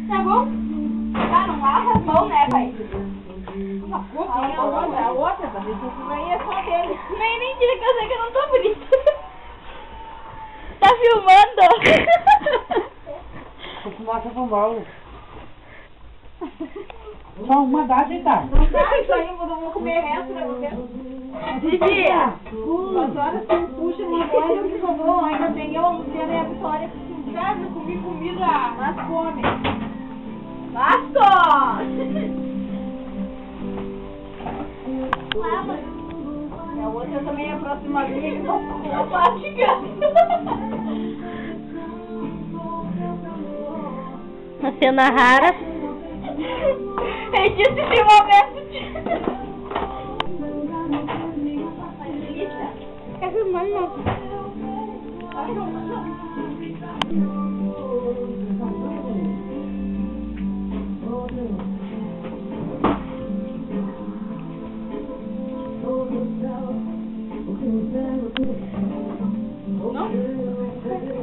Tá bom? Ah, não lava as mãos, né, pai? Uma coisinha, a outra, pra ver se você vai só dele. Nem diga que eu sei que eu não tô bonita. Tá filmando? Vou fumar essa mal. Só uma dá, tá? Não dá, isso aí eu vou comer resto pra você. Didi, a senhora puxa uma coisa que sobrou, ainda tem eu, a Luciana e a Vitória. Já eu comi comida, mas come. Basta! A outra também é a próxima linha que eu tô mastigando. Uma cena rara. Eu disse esse momento. Quer filmar, não?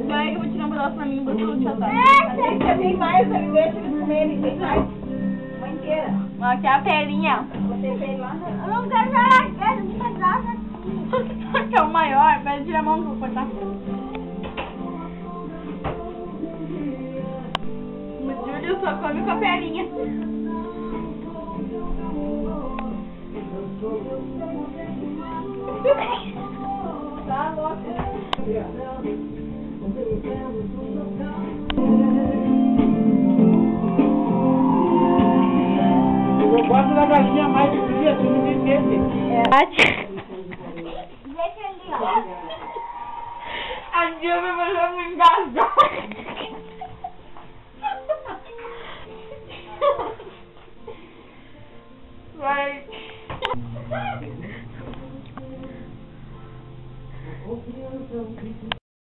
Vai que eu vou tirar um pedaço na minha boca e vou te tem mais, ele deixa eles comerem, tem mais. Uma inteira. Aqui é a pelinha. Você fez lá? Eu não quero já, quero um pedaço aqui. Que é o maior, pede tirar a mão que eu vou cortar. O Júlio só come com a pelinha. Tá louco. Eu gosto da galinha mais do dia, se não me entende. Deixa ali, ó. A Dilma vai fazer me engasgar. Vai.